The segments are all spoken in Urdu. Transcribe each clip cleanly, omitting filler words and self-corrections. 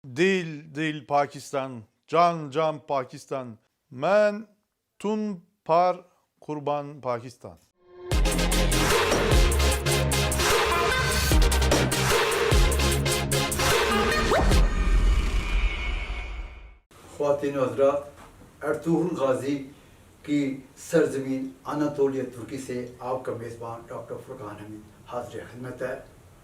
Değil Pakistan, can Pakistan. Men tun par kurban Pakistan. خواتین و حضرات، ارطغرل غازی کی سرزمین اناطولیہ ترکی سے آپ کا میزبان ڈاکٹر فرقان حمید حاضر خدمت ہے۔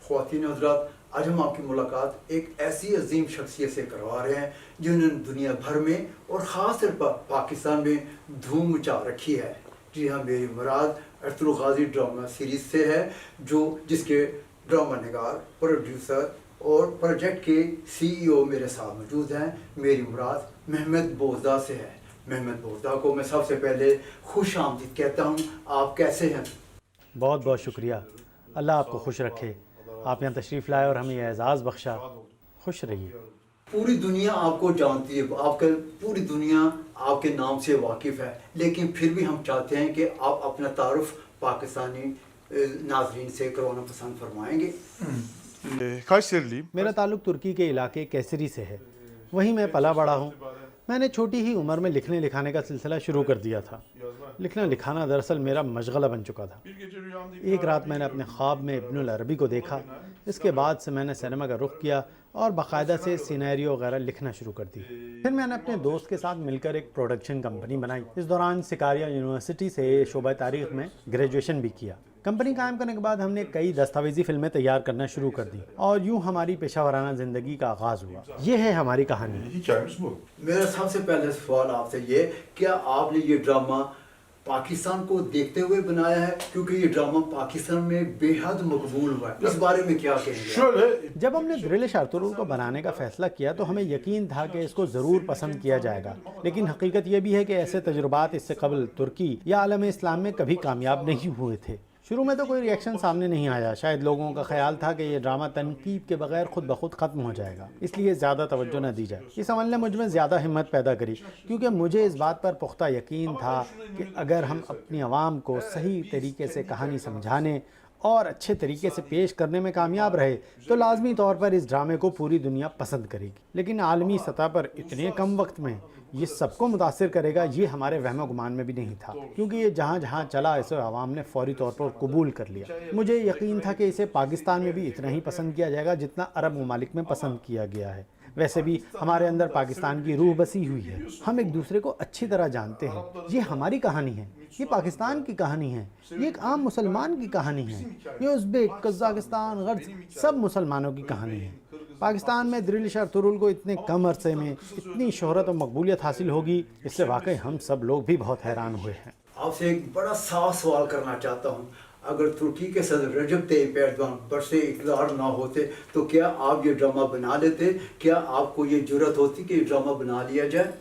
خواتین و حضرات، آج ہم آپ کی ملاقات ایک ایسی عظیم شخصیت سے کروا رہے ہیں جنہوں نے دنیا بھر میں اور خاص طور پر پاکستان میں دھوم مچا رکھی ہے۔ جی ہاں، میری مراد ارطغرل غازی ڈرامہ سیریز سے ہے، جس کے ڈرامہ نگار، پروڈیوسر اور پروجیکٹ کے CEO میرے ساتھ موجود ہیں۔ میری مراد محمد بوزدہ سے ہے۔ محمد بوزدہ کو میں سب سے پہلے خوش آمدید کہتا ہوں۔ آپ کیسے ہیں؟ بہت بہت شکریہ، اللہ آپ کو خوش رکھے۔ آپ یہاں تشریف لائے اور ہمیں یہ اعزاز بخشا، خوش رہیے۔ پوری دنیا آپ کو جانتی ہے، پوری دنیا آپ کے نام سے واقف ہے، لیکن پھر بھی ہم چاہتے ہیں کہ آپ اپنا تعارف پاکستانی ناظرین سے کروانا پسند فرمائیں گے۔ Kayseriliyim. میرا تعلق ترکی کے علاقے کیسری سے ہے، وہیں میں پلا بڑا ہوں۔ میں نے چھوٹی ہی عمر میں لکھنے لکھانے کا سلسلہ شروع کر دیا تھا۔ لکھنا لکھانا دراصل میرا مشغلہ بن چکا تھا۔ ایک رات میں نے اپنے خواب میں ابن العربی کو دیکھا۔ اس کے بعد سے میں نے سینما کا رخ کیا اور باقاعدہ سے سینیریو وغیرہ لکھنا شروع کر دی۔ پھر میں نے اپنے دوست کے ساتھ مل کر ایک پروڈکشن کمپنی بنائی۔ اس دوران سکاریا یونیورسٹی سے شعبہ تاریخ میں گریجویشن بھی کیا۔ کمپنی قائم کرنے کے بعد ہم نے کئی دستاویزی فلمیں تیار کرنا شروع کر دی اور یوں ہماری پیشہ ورانہ زندگی کا آغاز ہوا۔ یہ ہے ہماری کہانی۔ Hikayemiz bu. میرا سب سے پہلے سوال آپ سے یہ، کیا آپ نے یہ ڈرامہ پاکستان کو دیکھتے ہوئے بنایا ہے؟ کیونکہ یہ ڈرامہ پاکستان میں بے حد مقبول ہوا ہے، اس بارے میں کیا کہیں گے؟ Şöyle, جب ہم نے دریلش ارطغرل کو بنانے کا فیصلہ کیا تو ہمیں یقین تھا کہ اس کو ضرور پسند کیا جائے گا، لیکن حقیقت یہ بھی ہے کہ ایسے تجربات اس سے قبل ترکی یا عالم اسلام میں کبھی کامیاب نہیں ہوئے تھے۔ شروع میں تو کوئی ریئیکشن سامنے نہیں آیا، شاید لوگوں کا خیال تھا کہ یہ ڈرامہ تنقید کے بغیر خود بخود ختم ہو جائے گا، اس لیے زیادہ توجہ نہ دی جائے۔ اس عمل نے مجھ میں زیادہ ہمت پیدا کری، کیونکہ مجھے اس بات پر پختہ یقین تھا کہ اگر ہم اپنی عوام کو صحیح طریقے سے کہانی سمجھانے اور اچھے طریقے سے پیش کرنے میں کامیاب رہے تو لازمی طور پر اس ڈرامے کو پوری دنیا پسند کرے گی۔ لیکن عالمی سطح پر اتنے کم وقت میں یہ سب کو متاثر کرے گا، یہ ہمارے وہم و گمان میں بھی نہیں تھا، کیونکہ یہ جہاں جہاں چلا اسے عوام نے فوری طور پر قبول کر لیا۔ مجھے یقین تھا کہ اسے پاکستان میں بھی اتنا ہی پسند کیا جائے گا جتنا عرب ممالک میں پسند کیا گیا ہے۔ ویسے بھی ہمارے اندر پاکستان کی روح بسی ہوئی ہے، ہم ایک دوسرے کو اچھی طرح جانتے ہیں۔ یہ ہماری کہانی ہے، یہ پاکستان کی کہانی ہے، یہ ایک عام مسلمان کی کہانی ہے، یہ ازبیک، قزاقستان، غرض سب مسلمانوں کی کہانی ہے۔ پاکستان میں دریلش ارطغرل کو اتنے کم عرصے میں اتنی شہرت و مقبولیت حاصل ہوگی، اس سے واقعی ہم سب لوگ بھی بہت حیران ہوئے ہیں۔ آپ سے ایک بڑا صاف سوال کرنا چاہتا ہوں، اگر ترکی کے صدر رجب طیب ایردوان برسے اقتدار نہ ہوتے تو کیا آپ یہ ڈرامہ بنا لیتے؟ کیا آپ کو یہ جرأت ہوتی کہ یہ ڈرامہ بنا لیا جائے؟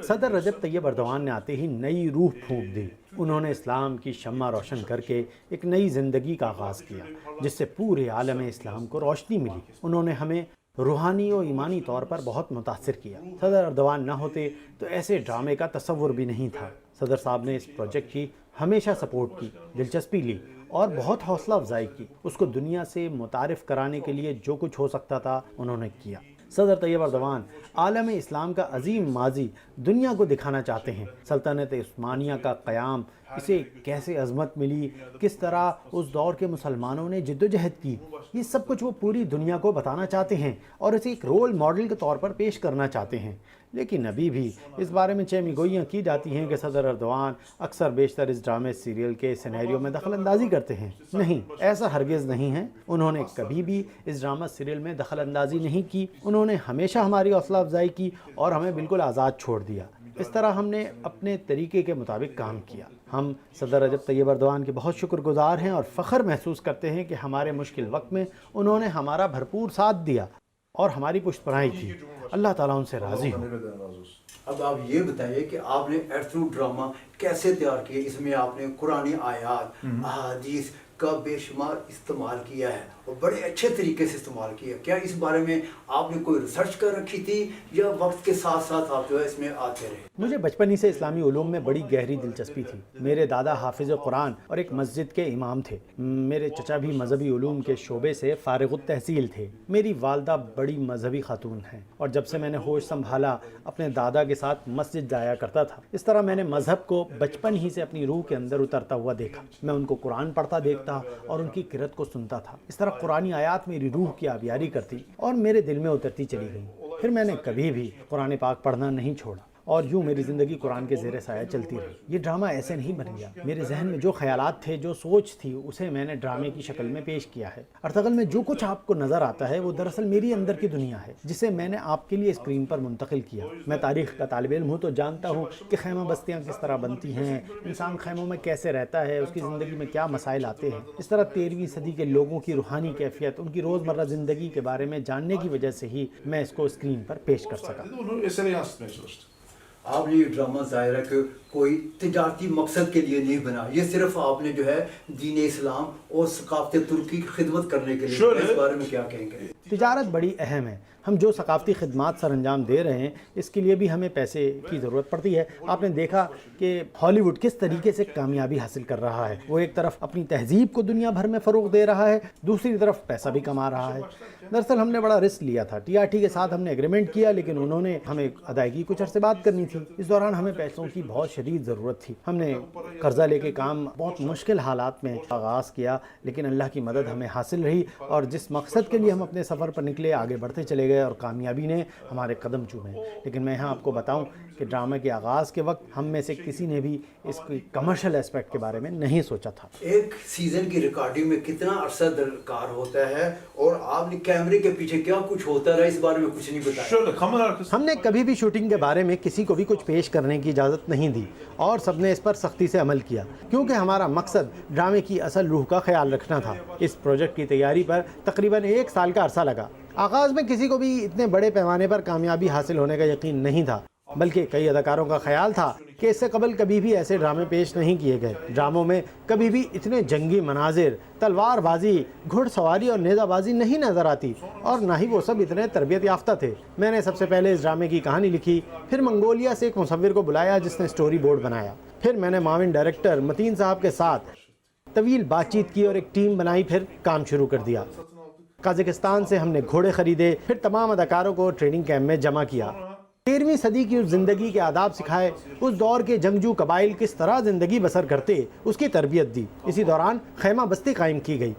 صدر رجب طیب ایردوان نے آتے ہی نئی روح پھونک دی۔ انہوں نے اسلام کی شمع روشن کر کے ایک نئی زندگی کا آغاز کیا جس سے پورے عالم اسلام کو روشنی ملی۔ انہوں نے ہمیں روحانی و ایمانی طور پر بہت متاثر کیا۔ صدر ایردوان نہ ہوتے تو ایسے ڈرامے کا تصور بھی نہیں تھا۔ صدر صاحب نے اس پروجیکٹ کی ہمیشہ سپورٹ کی، دلچسپی لی اور بہت حوصلہ افزائی کی۔ اس کو دنیا سے متعارف کرانے کے لیے جو کچھ ہو سکتا تھا انہوں نے کیا۔ صدر طیب ایردوان عالم اسلام کا عظیم ماضی دنیا کو دکھانا چاہتے ہیں۔ سلطنت عثمانیہ کا قیام، اسے کیسے عظمت ملی، کس طرح اس دور کے مسلمانوں نے جد و جہد کی، یہ سب کچھ وہ پوری دنیا کو بتانا چاہتے ہیں اور اسے ایک رول ماڈل کے طور پر پیش کرنا چاہتے ہیں۔ لیکن ابھی بھی اس بارے میں چہمی گوئیاں کی جاتی ہیں کہ صدر ایردوان اکثر بیشتر اس ڈرامے سیریل کے سینیریو میں دخل اندازی کرتے ہیں۔ نہیں، ایسا ہرگز نہیں ہے، انہوں نے کبھی بھی اس ڈرامہ سیریل میں دخل اندازی نہیں کی۔ انہوں نے ہمیشہ ہماری حوصلہ افزائی کی اور ہمیں بالکل آزاد چھوڑ دیا۔ اس طرح ہم نے اپنے طریقے کے مطابق کام کیا۔ ہم صدر رجب طیب ایردوان کے بہت شکر گزار ہیں اور فخر محسوس کرتے ہیں کہ ہمارے مشکل وقت میں انہوں نے ہمارا بھرپور ساتھ دیا اور ہماری پشت پناہی کی۔ اللہ تعالیٰ ان سے راضی ہو۔ اب آپ یہ بتائیے کہ آپ نے ارطغرل ڈرامہ کیسے تیار کیا؟ اس میں آپ نے قرآنی آیات، احادیث کا بے شمار استعمال کیا ہے اور بڑے اچھے طریقے سے استعمال کیا. کیا اس بارے میں آپ نے کوئی ریسرچ کر رکھی تھی یا وقت کے ساتھ ساتھ آپ جو ہے اس میں آتے رہے؟ مجھے بچپن ہی سے اسلامی علوم میں بڑی گہری دلچسپی تھی. میرے دادا حافظ قرآن اور ایک مسجد کے امام تھے. میرے چچا بھی مذہبی علوم کے شعبے سے فارغ التحصیل تھے. میری والدہ بڑی مذہبی خاتون ہیں اور جب سے میں نے ہوش سنبھالا اپنے دادا کے ساتھ مسجد جایا کرتا تھا. اس طرح میں نے مذہب کو بچپن ہی سے اپنی روح کے اندر اترتا ہوا دیکھا. میں ان کو قرآن پڑھتا دیکھتا اور ان کی قرأت کو سنتا تھا. اس طرح قرآنی آیات میری روح کی آبیاری کرتی اور میرے دل میں اترتی چلی گئیں. پھر میں نے کبھی بھی قرآن پاک پڑھنا نہیں چھوڑا اور یوں میری زندگی قرآن کے زیر سایہ چلتی رہی. یہ ڈرامہ ایسے نہیں بن گیا. میرے ذہن میں جو خیالات تھے، جو سوچ تھی، اسے میں نے ڈرامے کی شکل میں پیش کیا ہے. ارطغرل میں جو کچھ آپ کو نظر آتا ہے وہ دراصل میری اندر کی دنیا ہے جسے میں نے آپ کے لیے اسکرین پر منتقل کیا. میں تاریخ کا طالب علم ہوں تو جانتا ہوں کہ خیمہ بستیاں کس طرح بنتی ہیں، انسان خیموں میں کیسے رہتا ہے، اس کی زندگی میں کیا مسائل آتے ہیں. اس طرح 13ویں صدی کے لوگوں کی روحانی کیفیت، ان کی روزمرہ زندگی کے بارے میں جاننے کی وجہ سے ہی میں اس کو اسکرین پر پیش kar saka. Onu esere yansıtmaya çalıştı. آپ نے یہ ڈرامہ ظاہر ہے کہ کوئی تجارتی مقصد کے لیے نہیں بنا، یہ صرف آپ نے جو ہے دین اسلام اور ثقافت ترکی کی خدمت کرنے کے لیے. اس بارے میں کیا کہیں گے؟ تجارت بڑی اہم ہے. ہم جو ثقافتی خدمات سر انجام دے رہے ہیں اس کے لیے بھی ہمیں پیسے کی ضرورت پڑتی ہے. آپ نے دیکھا کہ ہالی ووڈ کس طریقے سے کامیابی حاصل کر رہا ہے. وہ ایک طرف اپنی تہذیب کو دنیا بھر میں فروغ دے رہا ہے، دوسری طرف پیسہ بھی کما رہا ہے. دراصل ہم نے بڑا رسک لیا تھا. ٹی آر ٹی کے ساتھ ہم نے ایگریمنٹ کیا لیکن انہوں نے ہمیں ادائیگی کچھ عرصے بعد کرنی تھی. اس دوران ہمیں پیسوں کی بہت شدید ضرورت تھی. ہم نے قرضہ لے کے کام بہت مشکل حالات میں آغاز کیا لیکن اللہ کی مدد ہمیں حاصل رہی اور جس مقصد کے لیے ہم اپنے سفر پر نکلے آگے بڑھتے چلے گئے اور کامیابی نے ہمارے قدم چومے. لیکن میں یہاں آپ کو بتاؤں کہ ڈرامے کے آغاز کے وقت ہم میں سے کسی نے بھی اس کی کمرشل اسپیکٹ کے بارے میں نہیں سوچا تھا. ایک سیزن کی ریکارڈنگ میں کتنا عرصہ درکار ہوتا ہے اور آپ نے کیمرے کے پیچھے کیا کچھ ہوتا رہا، اس بارے میں کچھ نہیں بتایا؟ Şöyle kamera arkası. ہم نے کبھی بھی شوٹنگ کے بارے میں کسی کو بھی کچھ پیش کرنے کی اجازت نہیں دی اور سب نے اس پر سختی سے عمل کیا کیونکہ ہمارا مقصد ڈرامے کی اصل روح کا خیال رکھنا تھا. اس پروجیکٹ کی تیاری پر تقریباً 1 سال کا عرصہ لگا. آغاز میں کسی کو بھی اتنے بڑے پیمانے پر کامیابی حاصل ہونے کا یقین نہیں تھا، بلکہ کئی اداکاروں کا خیال تھا کہ اس سے قبل کبھی بھی ایسے ڈرامے پیش نہیں کیے گئے. ڈراموں میں کبھی بھی اتنے جنگی مناظر، تلوار بازی، گھڑ سواری اور نیزہ بازی نہیں نظر آتی اور نہ ہی وہ سب اتنے تربیت یافتہ تھے. میں نے سب سے پہلے اس ڈرامے کی کہانی لکھی، پھر منگولیا سے ایک مصور کو بلایا جس نے سٹوری بورڈ بنایا. پھر میں نے معاون ڈائریکٹر متین صاحب کے ساتھ طویل بات چیت کی اور ایک ٹیم بنائی، پھر کام شروع کر دیا. قازقستان سے ہم نے گھوڑے خریدے، پھر تمام اداکاروں کو ٹریننگ کیمپ میں جمع کیا. 13ویں صدی کی اس زندگی کے آداب سکھائے، اس دور کے جنگجو قبائل کس طرح زندگی بسر کرتے اس کی تربیت دی. اسی دوران خیمہ بستی قائم کی گئی.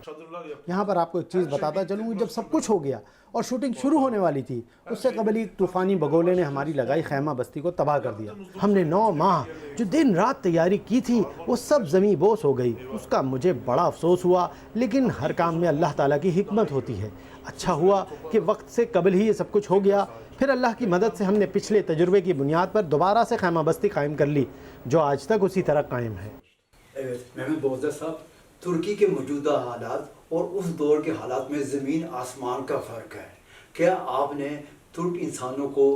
یہاں پر آپ کو ایک چیز بتاتا چلوں، جب سب کچھ ہو گیا اور شوٹنگ شروع ہونے والی تھی اس سے قبل ہی طوفانی بگولے نے ہماری لگائی خیمہ بستی کو تباہ کر دیا. ہم نے 9 ماہ جو دن رات تیاری کی تھی وہ سب زمیں بوس ہو گئی. اس کا مجھے بڑا افسوس ہوا لیکن ہر کام میں اللہ تعالیٰ کی حکمت ہوتی ہے. اچھا ہوا کہ وقت سے قبل ہی یہ سب کچھ ہو گیا. پھر اللہ کی مدد سے ہم نے پچھلے تجربے کی بنیاد پر دوبارہ سے خیمہ بستی قائم کر لی جو آج تک اسی طرح قائم ہے. محمد بوزدر صاحب، ترکی کے موجودہ حالات اور اس دور کے حالات میں زمین آسمان کا فرق ہے. کیا آپ نے ترک انسانوں کو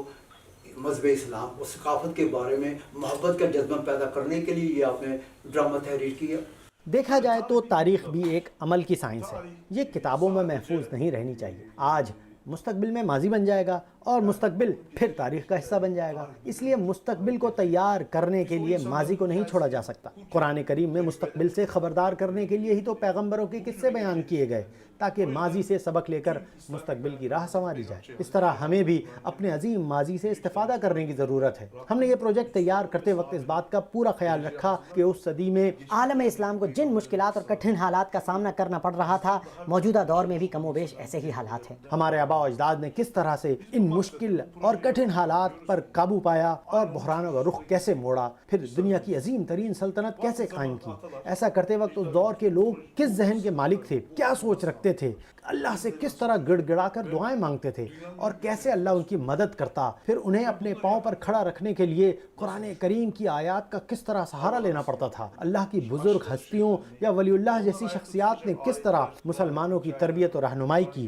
مذہب اسلام اور ثقافت کے بارے میں محبت کا جذبہ پیدا کرنے کے لیے یہ آپ نے ڈرامہ تحریر کیا؟ دیکھا جائے تو تاریخ بھی ایک عمل کی سائنس ہے. یہ کتابوں میں محفوظ نہیں رہنی چاہیے. آج مستقبل میں ماضی بن جائے گا اور مستقبل پھر تاریخ کا حصہ بن جائے گا. اس لیے مستقبل کو تیار کرنے کے لیے ماضی کو نہیں چھوڑا جا سکتا. قرآن کریم میں مستقبل سے خبردار کرنے کے لیے ہی تو پیغمبروں کے قصے بیان کیے گئے تاکہ ماضی سے سبق لے کر مستقبل کی راہ سنواری جائے. اس طرح ہمیں بھی اپنے عظیم ماضی سے استفادہ کرنے کی ضرورت ہے. ہم نے یہ پروجیکٹ تیار کرتے وقت اس بات کا پورا خیال رکھا کہ اس صدی میں عالم اسلام کو جن مشکلات اور کٹھن حالات کا سامنا کرنا پڑ رہا تھا موجودہ دور میں بھی کم و بیش ایسے ہی حالات ہیں. ہمارے آباء و اجداد نے کس طرح سے ان مشکل اور کٹھن حالات پر قابو پایا اور بحرانوں کا رخ کیسے موڑا، پھر دنیا کی عظیم ترین سلطنت کیسے قائم کی. ایسا کرتے وقت اس دور کے لوگ کس ذہن کے مالک تھے، کیا سوچ رکھتے تھے، اللہ سے کس طرح گڑ گڑا کر دعائیں مانگتے تھے اور کیسے اللہ ان کی مدد کرتا. پھر انہیں اپنے پاؤں پر کھڑا رکھنے کے لیے قرآن کریم کی آیات کا کس طرح سہارا لینا پڑتا تھا. اللہ کی بزرگ ہستیوں یا ولی اللہ جیسی شخصیات نے کس طرح مسلمانوں کی تربیت اور رہنمائی کی.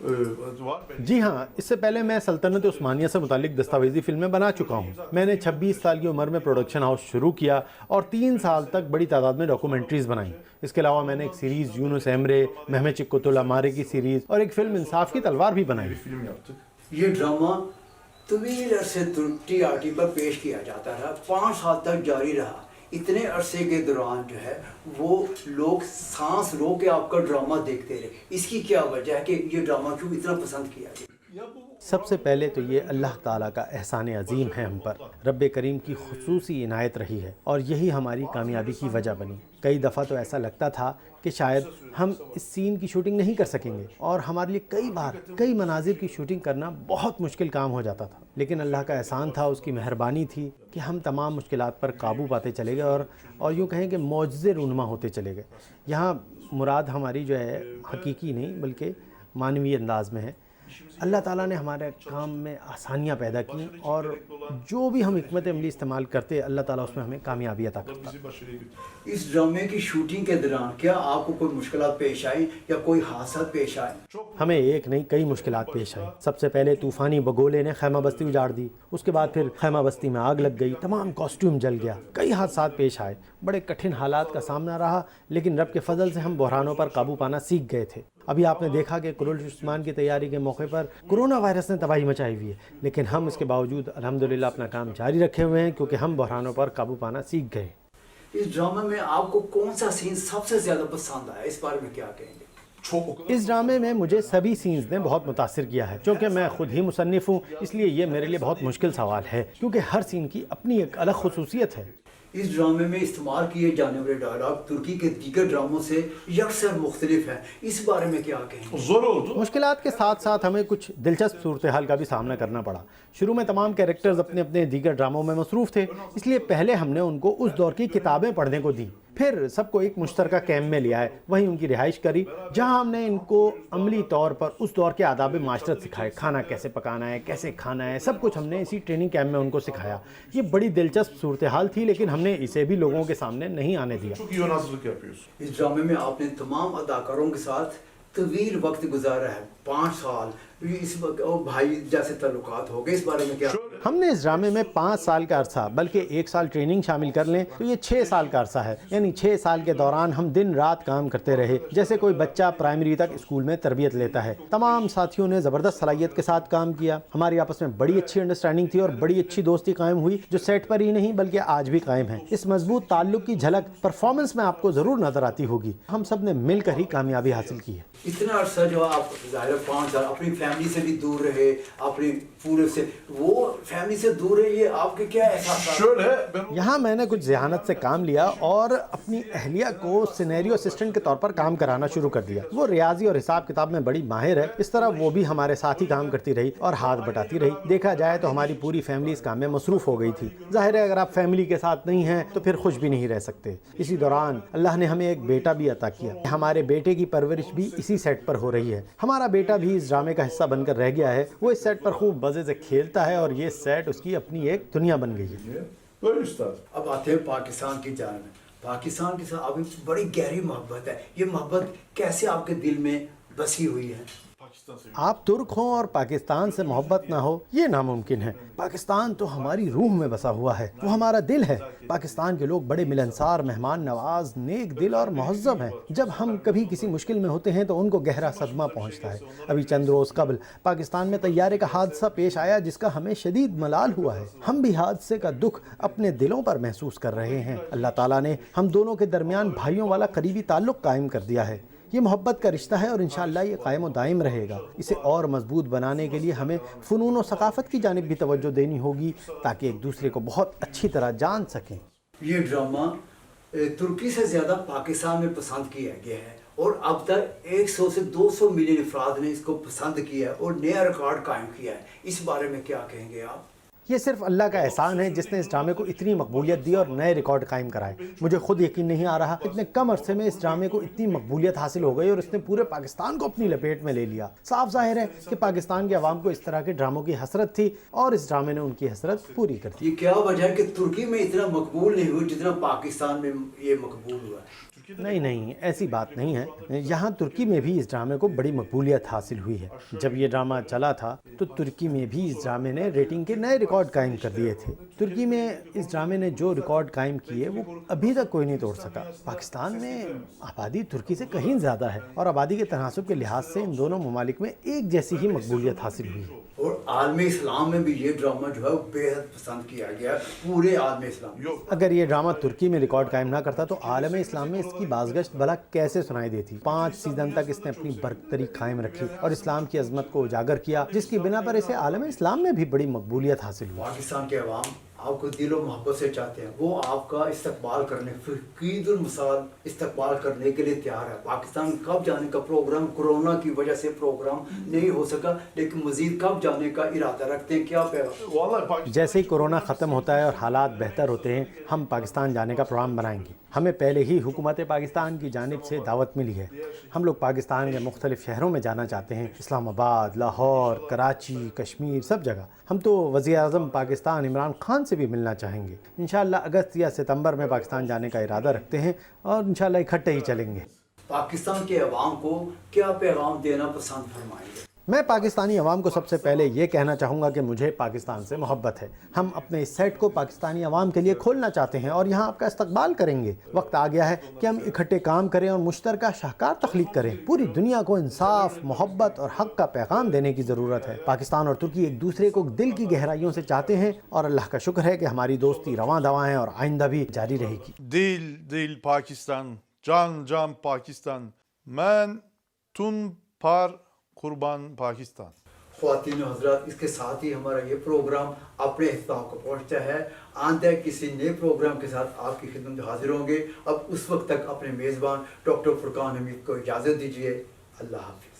جی ہاں، اس سے پہلے میں سلطنت عثمانیہ سے متعلق دستاویزی فلمیں بنا چکا ہوں۔ میں نے 26 سال کی عمر میں پروڈکشن ہاؤس شروع کیا اور 3 سال تک بڑی تعداد میں ڈاکومنٹریز بنائیں۔ اس کے علاوہ میں نے ایک سیریز یونس ایمرے، مہمت چکوت الامارے کی سیریز اور ایک فلم انصاف کی تلوار بھی بنائی۔ یہ ڈرامہ طویل عرصے ٹی آر ٹی پر پیش کیا جاتا رہا، 5 سال تک جاری رہا۔ اتنے عرصے کے دوران جو ہے وہ لوگ سانس رو کے آپ کا ڈرامہ دیکھتے رہے۔ اس کی کیا وجہ ہے کہ یہ ڈرامہ کیوں اتنا پسند کیا گیا؟ سب سے پہلے تو یہ اللہ تعالیٰ کا احسان عظیم ہے ہم پر، رب کریم کی خصوصی عنایت رہی ہے اور یہی ہماری کامیابی کی وجہ بنی۔ کئی دفعہ تو ایسا لگتا تھا کہ شاید ہم اس سین کی شوٹنگ نہیں کر سکیں گے اور ہمارے لیے کئی بار کئی مناظر کی شوٹنگ کرنا بہت مشکل کام ہو جاتا تھا، لیکن اللہ کا احسان تھا، اس کی مہربانی تھی کہ ہم تمام مشکلات پر قابو پاتے چلے گئے اور یوں کہیں کہ معجزے رونما ہوتے چلے گئے۔ یہاں مراد ہماری جو ہے حقیقی نہیں بلکہ معنوی انداز میں ہے۔ اللہ تعالیٰ نے ہمارے کام میں آسانیاں پیدا کی اور جو بھی ہم حکمت عملی استعمال کرتے اللہ تعالیٰ اس میں ہمیں کامیابی عطا کرتا۔ اس ڈرامے کی شوٹنگ کے دوران کیا آپ کو کوئی مشکلات پیش آئیں یا کوئی حادثات پیش آئے؟ ہمیں ایک نہیں کئی مشکلات پیش آئیں۔ سب سے پہلے طوفانی بگولے نے خیمہ بستی اجاڑ دی، اس کے بعد پھر خیمہ بستی میں آگ لگ گئی، تمام کاسٹیوم جل گیا، کئی حادثات پیش آئے، بڑے کٹھن حالات کا سامنا رہا، لیکن رب کے فضل سے ہم بحرانوں پر قابو پانا سیکھ گئے تھے۔ ابھی آپ نے دیکھا کہ کلول عثمان کی تیاری کے موقع پر کرونا وائرس نے تباہی مچائی ہوئی ہے، لیکن ہم اس کے باوجود الحمدللہ اپنا کام جاری رکھے ہوئے ہیں کیونکہ ہم بحرانوں پر قابو پانا سیکھ گئے۔ اس ڈرامے میں آپ کو کون سا سین سب سے زیادہ پسند آیا، اس بارے میں کیا کہیں گے؟ اس ڈرامے میں مجھے سبھی سینز نے بہت متاثر کیا ہے۔ چونکہ میں خود ہی مصنف ہوں اس لیے یہ میرے لیے بہت مشکل سوال ہے کیونکہ ہر سین کی اپنی ایک الگ خصوصیت ہے۔ اس ڈرامے میں استعمال کیے جانے والے ڈائلاگ ترکی کے دیگر ڈراموں سے یکسر مختلف ہیں، اس بارے میں کیا کہیں گے؟ مشکلات کے ساتھ ساتھ ہمیں کچھ دلچسپ صورتحال کا بھی سامنا کرنا پڑا۔ شروع میں تمام کیریکٹرز اپنے اپنے دیگر ڈراموں میں مصروف تھے، اس لیے پہلے ہم نے ان کو اس دور کی کتابیں پڑھنے کو دیں، پھر سب کو ایک مشترکہ کیمپ میں لے آئے، وہیں ان کی رہائش کری جہاں ہم نے ان کو عملی طور پر اس دور کے آداب معاشرت سکھائے، کھانا کیسے پکانا ہے، کیسے کھانا ہے، سب کچھ ہم نے اسی ٹریننگ کیمپ میں ان کو سکھایا۔ یہ بڑی دلچسپ صورتحال تھی لیکن ہم نے اسے بھی لوگوں کے سامنے نہیں آنے دیا۔ اس ڈرامے میں آپ نے تمام اداکاروں کے ساتھ طویل وقت گزارا ہے، 5 سال، اس بھائی جیسے تعلقات ہو گئے، اس بارے میں کیا؟ ہم نے اس ڈرامے میں 5 سال کا عرصہ بلکہ 1 سال ٹریننگ شامل کر لیں تو یہ 6 سال کا عرصہ ہے، یعنی 6 سال کے دوران ہم دن رات کام کرتے رہے جیسے کوئی بچہ پرائمری تک اسکول میں تربیت لیتا ہے۔ تمام ساتھیوں نے زبردست صلاحیت کے ساتھ کام کیا، ہماری آپس میں بڑی اچھی انڈرسٹینڈنگ تھی اور بڑی اچھی دوستی قائم ہوئی جو سیٹ پر ہی نہیں بلکہ آج بھی قائم ہے۔ اس مضبوط تعلق کی جھلک پرفارمنس میں آپ کو ضرور نظر آتی ہوگی۔ ہم سب نے مل کر ہی کامیابی حاصل کی ہے۔ اتنا عرصہ جو آپ ظاہر 5 سال اپنی فیملی سے بھی دور رہے، اپنی پورے سے وہ فیملی سے دور رہے، یہ آپ کے کیا احساسات؟ یہاں میں نے کچھ ذہانت سے کام لیا اور اپنی اہلیہ کو سینیریو اسسٹنٹ کے طور پر کام کرانا شروع کر دیا۔ وہ ریاضی اور حساب کتاب میں بڑی ماہر ہے، اس طرح وہ بھی ہمارے ساتھ ہی کام کرتی رہی اور ہاتھ بٹاتی رہی۔ دیکھا جائے تو ہماری پوری فیملی اس کام میں مصروف ہو گئی تھی۔ ظاہر ہے اگر آپ فیملی کے ساتھ نہیں ہیں تو پھر خوش بھی نہیں رہ سکتے۔ اسی دوران اللہ نے ہمیں ایک بیٹا بھی عطا کیا، ہمارے بیٹے کی پرورش بھی اسی سیٹ پر ہو رہی ہے۔ ہمارا بیٹا بھی اس ڈرامے کا حصہ بن کر رہ گیا ہے، وہ اس سیٹ پر خوب مزے سے کھیلتا ہے اور یہ سیٹ اس کی اپنی ایک دنیا بن گئی ہے۔ اب آتے ہیں پاکستان کی جانب۔ پاکستان کے ساتھ ابھی بڑی گہری محبت ہے، یہ محبت کیسے آپ کے دل میں بسی ہوئی ہے؟ آپ ترک ہوں اور پاکستان سے محبت نہ ہو یہ ناممکن ہے۔ پاکستان تو ہماری روح میں بسا ہوا ہے، وہ ہمارا دل ہے۔ پاکستان کے لوگ بڑے ملنسار، مہمان نواز، نیک دل اور مہذب ہیں۔ جب ہم کبھی کسی مشکل میں ہوتے ہیں تو ان کو گہرا صدمہ پہنچتا ہے۔ ابھی چند روز قبل پاکستان میں طیارے کا حادثہ پیش آیا جس کا ہمیں شدید ملال ہوا ہے۔ ہم بھی حادثے کا دکھ اپنے دلوں پر محسوس کر رہے ہیں۔ اللہ تعالیٰ نے ہم دونوں کے درمیان بھائیوں والا قریبی تعلق قائم کر دیا ہے۔ یہ محبت کا رشتہ ہے اور انشاءاللہ یہ قائم و دائم رہے گا۔ اسے اور مضبوط بنانے کے لیے ہمیں فنون و ثقافت کی جانب بھی توجہ دینی ہوگی تاکہ ایک دوسرے کو بہت اچھی طرح جان سکیں۔ یہ ڈرامہ ترکی سے زیادہ پاکستان میں پسند کیا گیا ہے اور اب تک 100 سے 200 ملین افراد نے اس کو پسند کیا ہے اور نیا ریکارڈ قائم کیا ہے۔ اس بارے میں کیا کہیں گے آپ؟ یہ صرف اللہ کا احسان ہے جس نے اس ڈرامے کو اتنی مقبولیت دی اور نئے ریکارڈ قائم کرائے۔ مجھے خود یقین نہیں آ رہا اتنے کم عرصے میں اس ڈرامے کو اتنی مقبولیت حاصل ہو گئی اور اس نے پورے پاکستان کو اپنی لپیٹ میں لے لیا۔ صاف ظاہر ہے کہ پاکستان کے عوام کو اس طرح کے ڈراموں کی حسرت تھی اور اس ڈرامے نے ان کی حسرت پوری کر دی۔ یہ کیا وجہ ہے کہ ترکی میں اتنا مقبول نہیں ہوا جتنا پاکستان میں یہ مقبول ہوا ہے؟ نہیں نہیں، ایسی بات نہیں ہے. یہاں ترکی میں بھی اس ڈرامے کو بڑی مقبولیت حاصل ہوئی ہے. جب یہ ڈرامہ چلا تھا تو ترکی میں بھی اس ڈرامے نے ریٹنگ کے نئے ریکارڈ قائم کر دیے تھے. ترکی میں اس ڈرامے نے جو ریکارڈ قائم کیے وہ ابھی تک کوئی نہیں توڑ سکا. پاکستان میں آبادی ترکی سے کہیں زیادہ ہے اور آبادی کے تناسب کے لحاظ سے ان دونوں ممالک میں ایک جیسی ہی مقبولیت حاصل ہوئی ہے. اور عالم اسلام میں بھی یہ ڈرامہ جو ہے بے حد پسند کیا گیا پورے عالم اسلام. اگر یہ ڈرامہ ترکی میں ریکارڈ قائم نہ کرتا تو عالم اسلام میں اس کی بازگشت بھلا کیسے سنائی دیتی. 5 سیزن تک اس نے اپنی برتری قائم رکھی اور اسلام کی عظمت کو اجاگر کیا، جس کی بنا پر اسے عالم اسلام میں بھی بڑی مقبولیت حاصل ہوئی. پاکستان کے عوام آپ کو دل و محبت سے چاہتے ہیں، وہ آپ کا استقبال کرنے فقید المثال استقبال کرنے کے لیے تیار ہے. پاکستان کب جانے کا پروگرام کورونا کی وجہ سے پروگرام نہیں ہو سکا، لیکن مزید کب جانے کا ارادہ رکھتے ہیں؟ کیا پیغام؟ جیسے ہی کورونا ختم ہوتا ہے اور حالات بہتر ہوتے ہیں ہم پاکستان جانے کا پروگرام بنائیں گے. ہمیں پہلے ہی حکومت پاکستان کی جانب سے دعوت ملی ہے. ہم لوگ پاکستان کے مختلف شہروں میں جانا چاہتے ہیں، اسلام آباد، لاہور، کراچی، کشمیر، سب جگہ. ہم تو وزیر اعظم پاکستان عمران خان سے بھی ملنا چاہیں گے. انشاءاللہ اگست یا ستمبر میں پاکستان جانے کا ارادہ رکھتے ہیں اور انشاءاللہ اکٹھے ہی چلیں گے. پاکستان کے عوام کو کیا پیغام دینا پسند فرمائیں گے؟ میں پاکستانی عوام کو سب سے پہلے یہ کہنا چاہوں گا کہ مجھے پاکستان سے محبت ہے. ہم اپنے اس سیٹ کو پاکستانی عوام کے لیے کھولنا چاہتے ہیں اور یہاں آپ کا استقبال کریں گے. وقت آ گیا ہے کہ ہم اکٹھے کام کریں اور مشترکہ شاہکار تخلیق کریں. پوری دنیا کو انصاف، محبت اور حق کا پیغام دینے کی ضرورت ہے. پاکستان اور ترکی ایک دوسرے کو دل کی گہرائیوں سے چاہتے ہیں اور اللہ کا شکر ہے کہ ہماری دوستی رواں دواں ہے اور آئندہ بھی جاری رہے گی. Dil Pakistan, can Pakistan. Men tun par قربان پاکستان. خواتین و حضرات، اس کے ساتھ ہی ہمارا یہ پروگرام اپنے اختتام کو پہنچتا ہے. آئندہ کسی نئے پروگرام کے ساتھ آپ کی خدمت میں حاضر ہوں گے. اب اس وقت تک اپنے میزبان ڈاکٹر فرقان حمید کو اجازت دیجیے. اللہ حافظ.